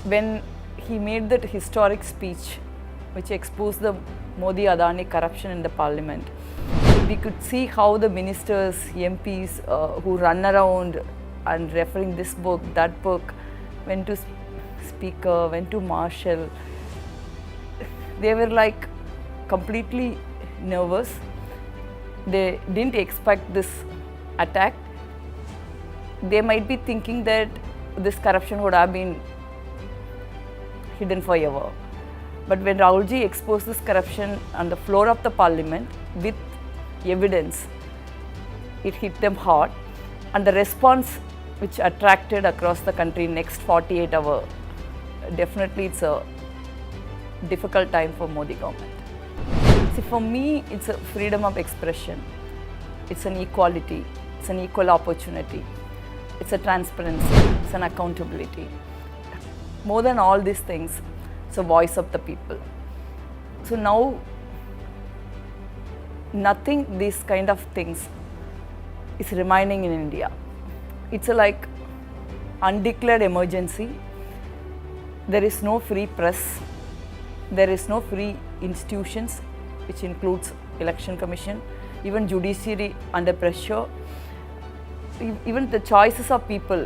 when he made that historic speech which exposed the Modi Adani corruption in the parliament, we could see how the ministers, MPs who run around and referring this book, that book, went to speaker, went to marshal. They were like completely nervous. They didn't expect this attack. They might be thinking that this corruption would have been hidden forever. But when Rahulji exposed this corruption on the floor of the parliament with evidence, it hit them hard. And the response which attracted across the country next 48 hours, definitely it's a difficult time for Modi government. See, for me, it's a freedom of expression. It's an equality. It's an equal opportunity. It's a transparency. It's an accountability. More than all these things, it's a voice of the people. So now, nothing these kind of things is remaining in India. It's a like undeclared emergency. There is no free press. There is no free institutions, which includes election commission, even judiciary under pressure, even the choices of people,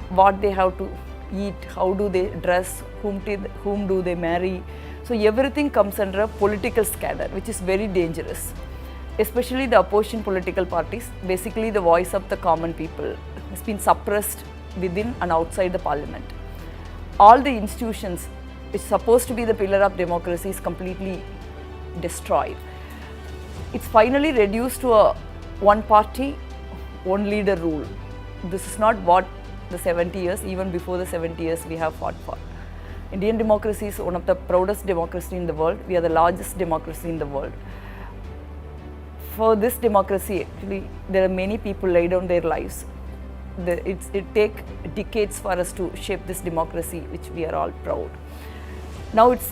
what they have to eat, how do they dress, whom do they marry. So everything comes under a political scatter, which is very dangerous. Especially the opposition political parties, basically the voice of the common people has been suppressed within and outside the parliament. All the institutions which are supposed to be the pillar of democracy is completely destroyed. It's finally reduced to a one party, one leader rule. This is not what the 70 years, even before the 70 years we have fought for. Indian democracy is one of the proudest democracy in the world. We are the largest democracy in the world. For this democracy, actually, there are many people lay down their lives. It takes decades for us to shape this democracy, which we are all proud. Now it's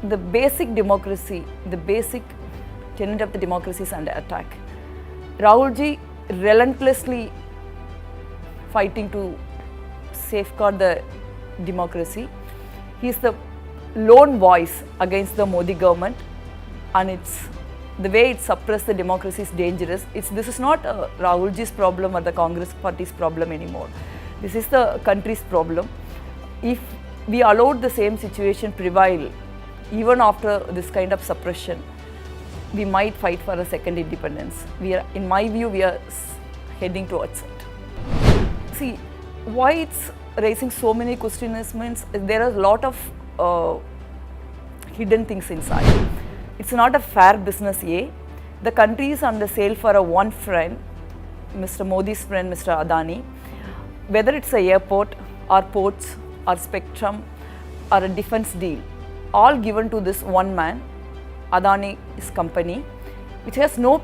the basic democracy, the basic tenet of the democracy is under attack. Rahulji relentlessly fighting to safeguard the democracy. He is the lone voice against the Modi government, and the way it suppressed the democracy is dangerous. This is not Rahulji's problem or the Congress party's problem anymore. This is the country's problem. If we allowed the same situation prevail, even after this kind of suppression, we might fight for a second independence. In my view, we are heading towards it. See, why it's raising so many questions means there are a lot of hidden things inside. It's not a fair business, The country is under sale for a one friend, Mr. Modi's friend, Mr. Adani. Whether it's a airport or ports or spectrum or a defense deal, all given to this one man, Adani's company, which has no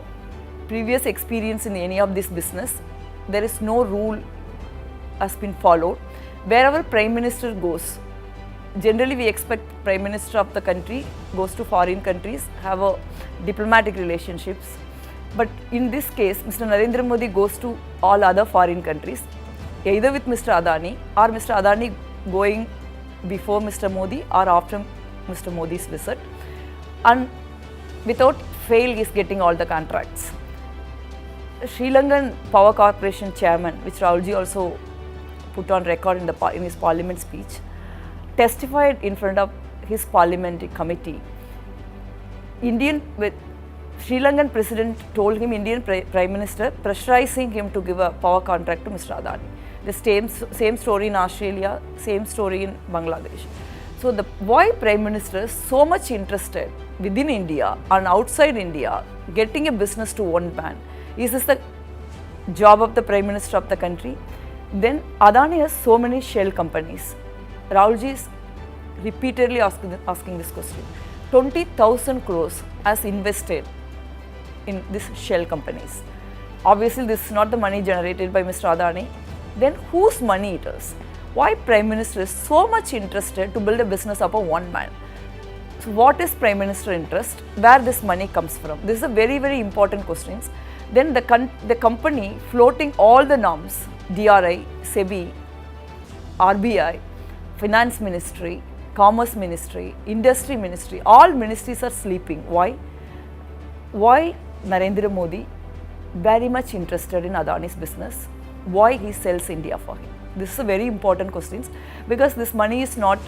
previous experience in any of this business. There is no rule has been followed. Wherever Prime Minister goes, generally we expect Prime Minister of the country goes to foreign countries, have a diplomatic relationships. But in this case, Mr. Narendra Modi goes to all other foreign countries, either with Mr. Adani or Mr. Adani going before Mr. Modi or after Mr. Modi's visit. And without fail, he is getting all the contracts. Sri Lankan Power Corporation chairman, which Rahulji also put on record in his parliament speech, testified in front of his parliamentary committee. Sri Lankan president told him, Indian Prime Minister, pressurizing him to give a power contract to Mr. Adani. The same story in Australia, same story in Bangladesh. So why Prime Minister is so much interested within India and outside India, getting a business to one man? Is this the job of the Prime Minister of the country? Then Adani has so many shell companies. Rahulji is repeatedly asking this question. 20,000 crores has invested in these shell companies. Obviously, this is not the money generated by Mr. Adani. Then whose money it is? Why Prime Minister is so much interested to build a business up of one man? So what is Prime Minister interest? Where this money comes from? This is a very, very important question. Then the company floating all the norms, DRI, SEBI, RBI, finance ministry, commerce ministry, industry ministry, all ministries are sleeping. Why? Why Narendra Modi very much interested in Adani's business? Why he sells India for him? This is a very important question because this money is not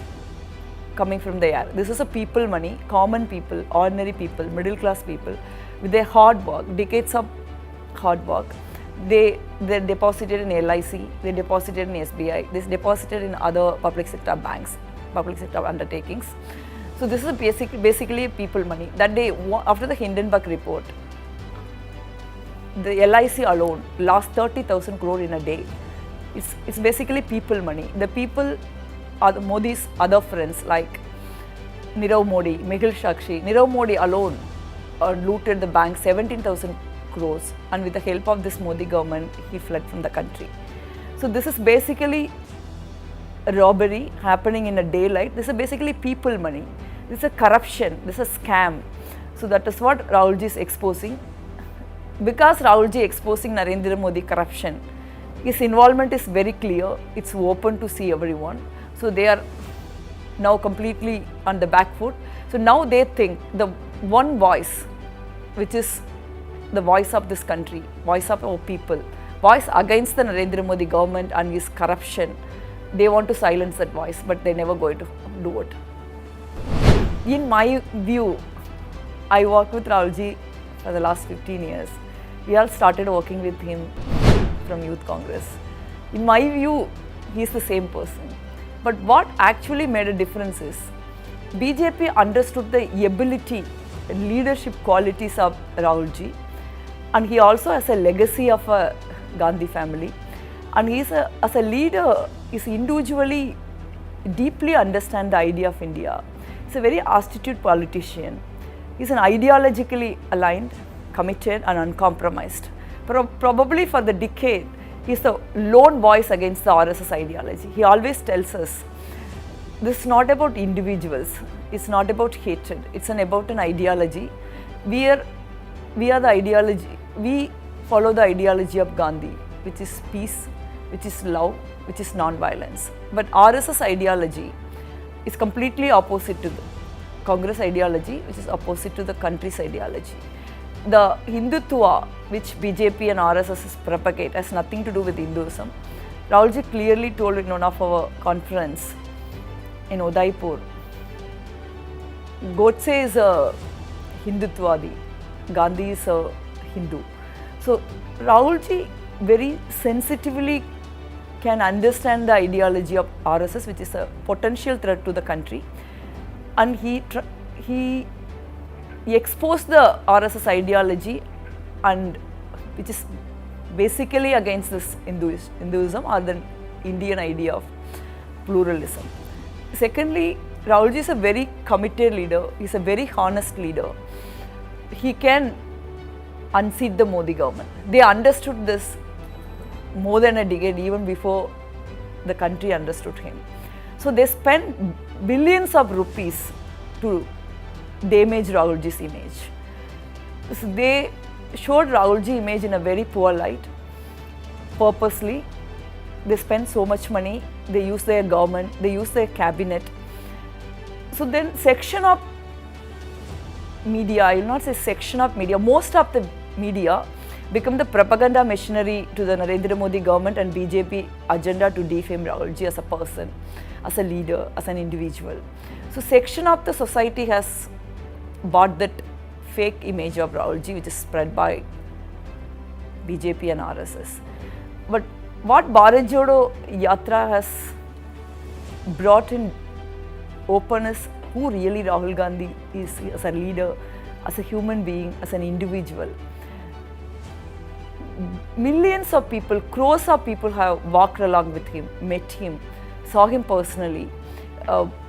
coming from the air. This is a people money, common people, ordinary people, middle class people with their hard work, decades of hard work. They deposited in LIC, they deposited in SBI, they deposited in other public sector banks, public sector undertakings. So this is basically people money. That day, after the Hindenburg report, the LIC alone lost 30,000 crore in a day. It's basically people money. The people are Modi's other friends like Nirav Modi, Mehul Shakshi. Nirav Modi alone looted the bank 17,000 crores, and with the help of this Modi government, he fled from the country. So this is basically a robbery happening in a daylight. This is basically people money. This is a corruption. This is a scam. So that is what Rahul ji is exposing. Because Rahul ji exposing Narendra Modi corruption, his involvement is very clear. It's open to see everyone. So they are now completely on the back foot. So now they think the one voice, which is the voice of this country, voice of our people, voice against the Narendra Modi government and his corruption, they want to silence that voice, but they're never going to do it. In my view, I work with Rahul ji for the last 15 years. We all started working with him from Youth Congress. In my view, he is the same person. But what actually made a difference is BJP understood the ability and leadership qualities of Rahul ji, and he also has a legacy of a Gandhi family, and he is as a leader is individually deeply understand the idea of India. He's a very astute politician. He's an ideologically aligned, committed and uncompromised. Probably for the decade, he's the lone voice against the RSS ideology. He always tells us, this is not about individuals, it's not about hatred, it's about an ideology. We are the ideology, we follow the ideology of Gandhi, which is peace, which is love, which is non-violence. But RSS ideology is completely opposite to the Congress ideology, which is opposite to the country's ideology. The Hindutva, which BJP and RSS propagate, has nothing to do with Hinduism. Rahul ji clearly told in one of our conference in Udaipur, Godse is a Hindutvadi, Gandhi is a Hindu. So Rahul ji very sensitively can understand the ideology of RSS, which is a potential threat to the country, and he exposed the RSS ideology, and which is basically against this Hinduism or the Indian idea of pluralism. Secondly, Rahul ji is a very committed leader. He is a very honest leader. He can unseat the Modi government. They understood this more than a decade, even before the country understood him. So they spent billions of rupees to damage Rahul ji's image. So they showed Rahul ji image in a very poor light, purposely. They spent so much money, they use their government, they use their cabinet. So then section of media, I will not say section of media, most of the media become the propaganda machinery to the Narendra Modi government and BJP agenda to defame Rahul ji as a person, as a leader, as an individual. So section of the society has bought that fake image of Rahul ji, which is spread by BJP and RSS. But what Bharat Jodo Yatra has brought in open is who really Rahul Gandhi is as a leader, as a human being, as an individual. Millions of people, crores of people have walked along with him, met him, saw him personally,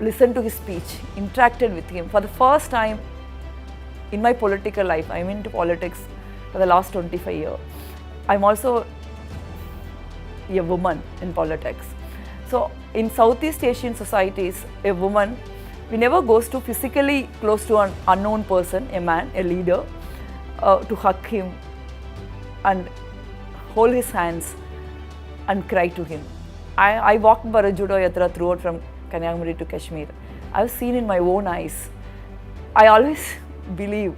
listened to his speech, interacted with him. For the first time in my political life, I'm into politics for the last 25 years. I'm also a woman in politics. So in Southeast Asian societies, a woman, we never goes to physically close to an unknown person, a man, a leader, to hug him and hold his hands and cry to him. I walked Bharat Jodo Yatra throughout from Kanyakumari to Kashmir. I've seen in my own eyes. I always believe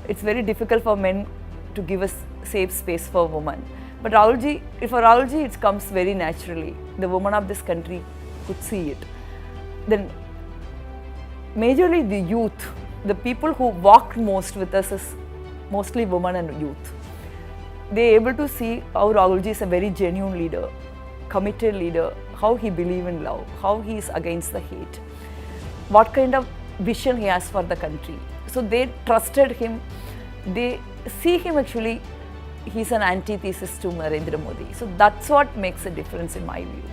it's very difficult for men to give a safe space for women. But for Rahul ji, it comes very naturally. The women of this country could see it. Then, majorly the youth, the people who walk most with us is mostly women and youth. They are able to see how Rahul ji is a very genuine leader, committed leader, how he believes in love, how he is against the hate, what kind of vision he has for the country. So they trusted him. They see him actually, he's an antithesis to Narendra Modi. So that's what makes a difference in my view.